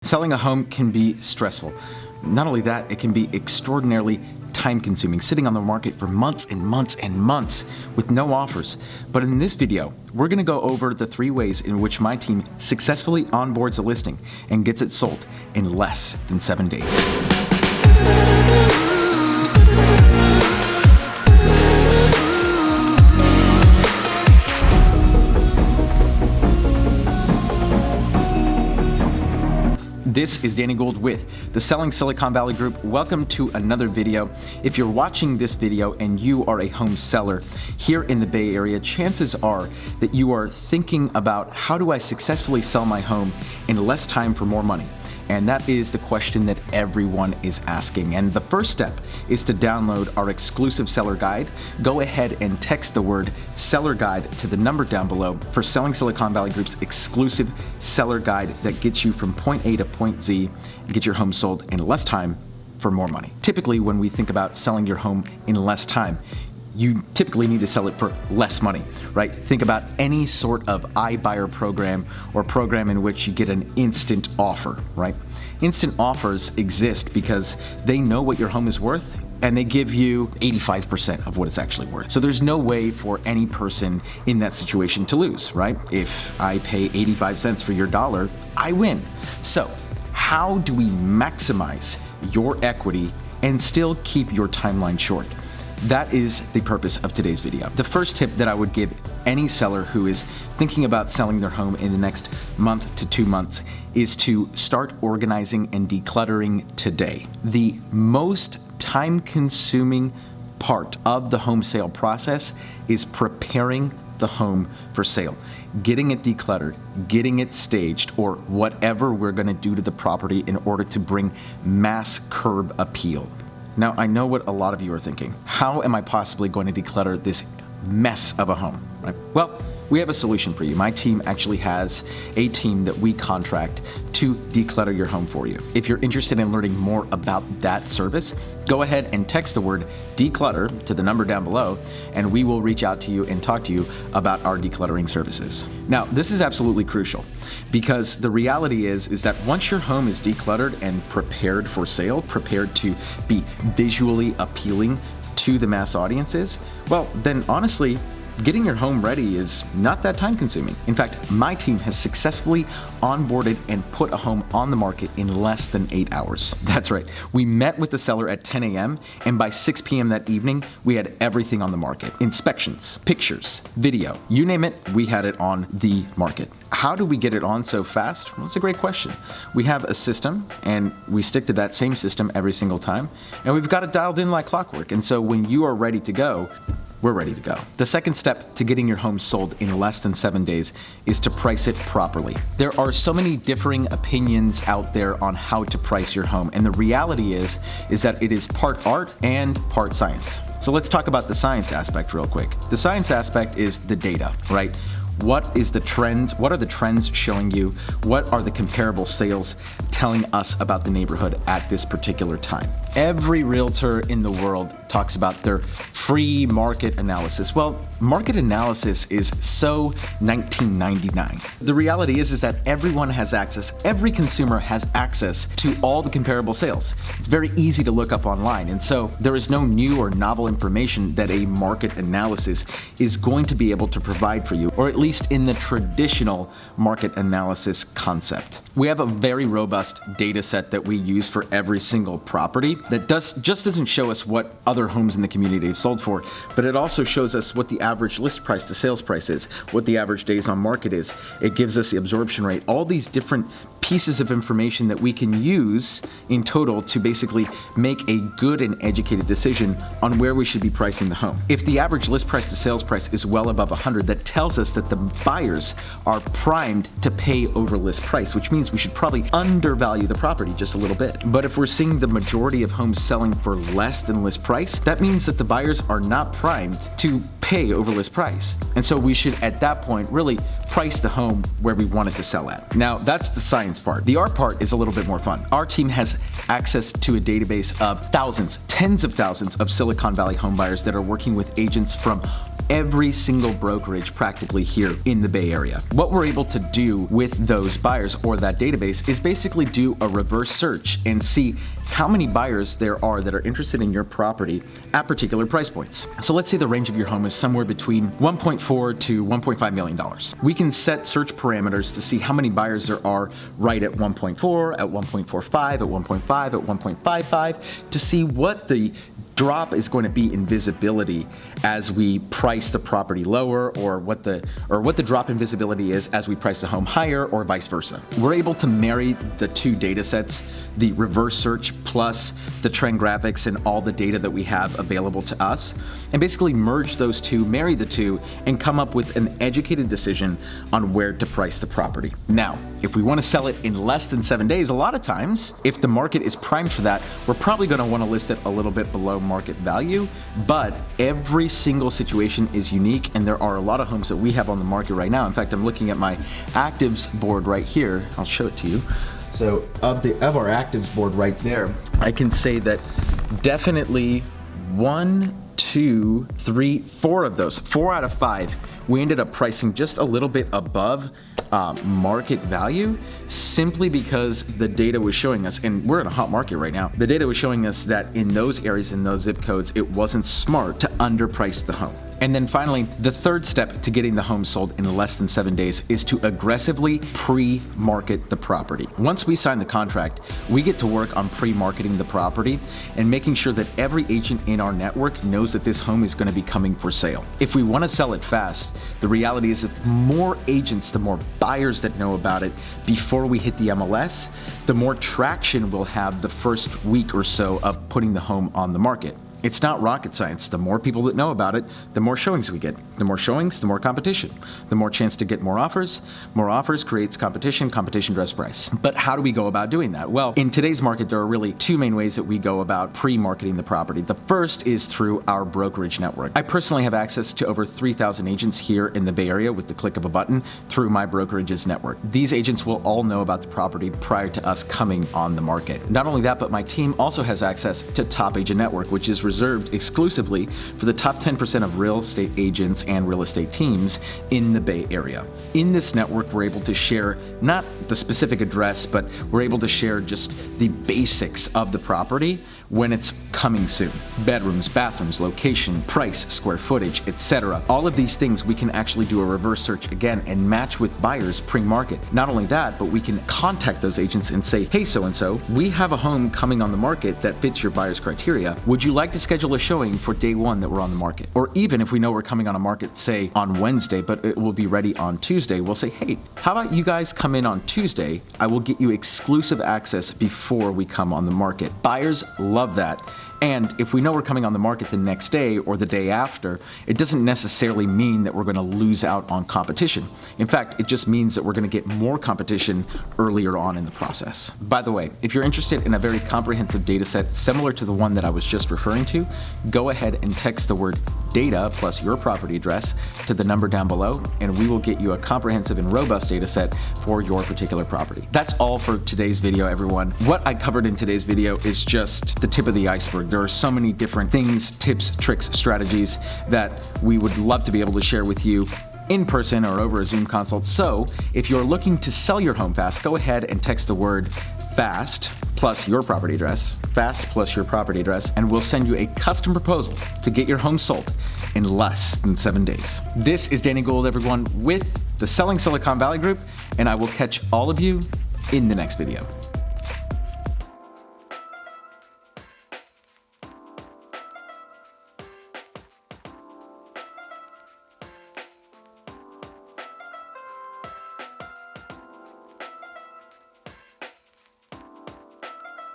Selling a home can be stressful. Not only that, it can be extraordinarily time-consuming, sitting on the market for months and months and months with no offers. But in this video, we're going to go over the 3 ways in which my team successfully onboards a listing and gets it sold in less than 7 days. This is Danny Gould with the Selling Silicon Valley Group. Welcome to another video. If you're watching this video and you are a home seller here in the Bay Area, chances are that you are thinking about how do I successfully sell my home in less time for more money? And that is the question that everyone is asking. And the first step is to download our exclusive seller guide. Go ahead and text the word seller guide to the number down below for Selling Silicon Valley Group's exclusive seller guide that gets you from point A to point Z and get your home sold in less time for more money. Typically, when we think about selling your home in less time, you typically need to sell it for less money, right? Think about any sort of iBuyer program or program in which you get an instant offer, right? Instant offers exist because they know what your home is worth and they give you 85% of what it's actually worth. So there's no way for any person in that situation to lose, right? If I pay 85 cents for your dollar, I win. So how do we maximize your equity and still keep your timeline short? That is the purpose of today's video. The first tip that I would give any seller who is thinking about selling their home in the next month to 2 months is to start organizing and decluttering today. The most time-consuming part of the home sale process is preparing the home for sale, getting it decluttered, getting it staged, or whatever we're going to do to the property in order to bring mass curb appeal. Now, I know what a lot of you are thinking. How am I possibly going to declutter this mess of a home, right? Well, we have a solution for you. My team actually has a team that we contract to declutter your home for you. If you're interested in learning more about that service, go ahead and text the word declutter to the number down below, and we will reach out to you and talk to you about our decluttering services. Now, this is absolutely crucial because the reality is that once your home is decluttered and prepared for sale, prepared to be visually appealing to the mass audiences, well, then honestly, getting your home ready is not that time consuming. In fact, my team has successfully onboarded and put a home on the market in less than 8 hours. That's right. We met with the seller at 10 a.m. and by 6 p.m. that evening, we had everything on the market. Inspections, pictures, video, you name it, we had it on the market. How do we get it on so fast? Well, that's a great question. We have a system and we stick to that same system every single time. And we've got it dialed in like clockwork. And so when you are ready to go, we're ready to go. The second step to getting your home sold in less than 7 days is to price it properly. There are so many differing opinions out there on how to price your home, and the reality is that it is part art and part science. So let's talk about the science aspect real quick. The science aspect is the data, right? What is the trends? What are the trends showing you? What are the comparable sales telling us about the neighborhood at this particular time? Every realtor in the world talks about their free market analysis. Well, market analysis is so 1999. The reality is that everyone has access, every consumer has access to all the comparable sales. It's very easy to look up online. And so there is no new or novel information that a market analysis is going to be able to provide for you, or at least in the traditional market analysis concept. We have a very robust data set that we use for every single property that just doesn't show us what other homes in the community have sold for, but it also shows us what the average list price to sales price is, what the average days on market is. It gives us the absorption rate, all these different pieces of information that we can use in total to basically make a good and educated decision on where we should be pricing the home. If the average list price to sales price is well above 100, that tells us that the buyers are primed to pay over list price, which means we should probably undervalue the property just a little bit. But if we're seeing the majority of homes selling for less than list price, that means that the buyers are not primed to pay over list price. And so we should, at that point, really price the home where we want it to sell at. Now, that's the science part. The art part is a little bit more fun. Our team has access to a database of thousands, tens of thousands of Silicon Valley home buyers that are working with agents from every single brokerage practically here in the Bay Area. What we're able to do with those buyers or that database is basically do a reverse search and see how many buyers there are that are interested in your property at particular price points. So let's say the range of your home is somewhere between $1.4 to $1.5 million. We can set search parameters to see how many buyers there are right at 1.4, at 1.45, at 1.5, at 1.55 to see what the drop is going to be in visibility as we price the property lower, or what the drop in visibility is as we price the home higher, or vice versa. We're able to marry the two data sets, the reverse search plus the trend graphics and all the data that we have available to us, and basically merge those two, marry the two, and come up with an educated decision on where to price the property. Now, if we want to sell it in less than 7 days, a lot of times, if the market is primed for that, we're probably going to want to list it a little bit below market value, but every single situation is unique, and there are a lot of homes that we have on the market right now. In fact, I'm looking at my actives board right here. I'll show it to you. So of our actives board right there, I can say that definitely 1, 2, 3, 4 of those, 4 out of 5, we ended up pricing just a little bit above market value, simply because the data was showing us, and we're in a hot market right now, the data was showing us that in those areas, in those zip codes, it wasn't smart to underprice the home. And then finally, the third step to getting the home sold in less than 7 days is to aggressively pre-market the property. Once we sign the contract, we get to work on pre-marketing the property and making sure that every agent in our network knows that this home is going to be coming for sale. If we want to sell it fast, the reality is that the more agents, the more buyers that know about it before we hit the MLS, the more traction we'll have the first week or so of putting the home on the market. It's not rocket science. The more people that know about it, the more showings we get. The more showings, the more competition. The more chance to get more offers. More offers creates competition. Competition drives price. But how do we go about doing that? Well, in today's market, there are really 2 main ways that we go about pre-marketing the property. The first is through our brokerage network. I personally have access to over 3,000 agents here in the Bay Area with the click of a button through my brokerage's network. These agents will all know about the property prior to us coming on the market. Not only that, but my team also has access to Top Agent Network, which is reserved exclusively for the top 10% of real estate agents and real estate teams in the Bay Area. In this network, we're able to share not the specific address, but we're able to share just the basics of the property when it's coming soon. Bedrooms, bathrooms, location, price, square footage, etc. All of these things we can actually do a reverse search again and match with buyers pre-market. Not only that, but we can contact those agents and say, hey, so-and-so, we have a home coming on the market that fits your buyer's criteria. Would you like to schedule a showing for day 1 that we're on the market? Or even if we know we're coming on a market, say on Wednesday, but it will be ready on Tuesday, we'll say, hey, how about you guys come in on Tuesday? I will get you exclusive access before we come on the market. Buyers love that. And if we know we're coming on the market the next day or the day after, it doesn't necessarily mean that we're going to lose out on competition. In fact, it just means that we're going to get more competition earlier on in the process. By the way, if you're interested in a very comprehensive data set similar to the one that I was just referring to, go ahead and text the word data plus your property address to the number down below, and we will get you a comprehensive and robust data set for your particular property. That's all for today's video, everyone. What I covered in today's video is just the tip of the iceberg. There are so many different things, tips, tricks, strategies that we would love to be able to share with you in person or over a Zoom consult. So if you're looking to sell your home fast, go ahead and text the word FAST plus your property address, FAST plus your property address, and we'll send you a custom proposal to get your home sold in less than 7 days. This is Danny Gould, everyone, with the Selling Silicon Valley Group, and I will catch all of you in the next video.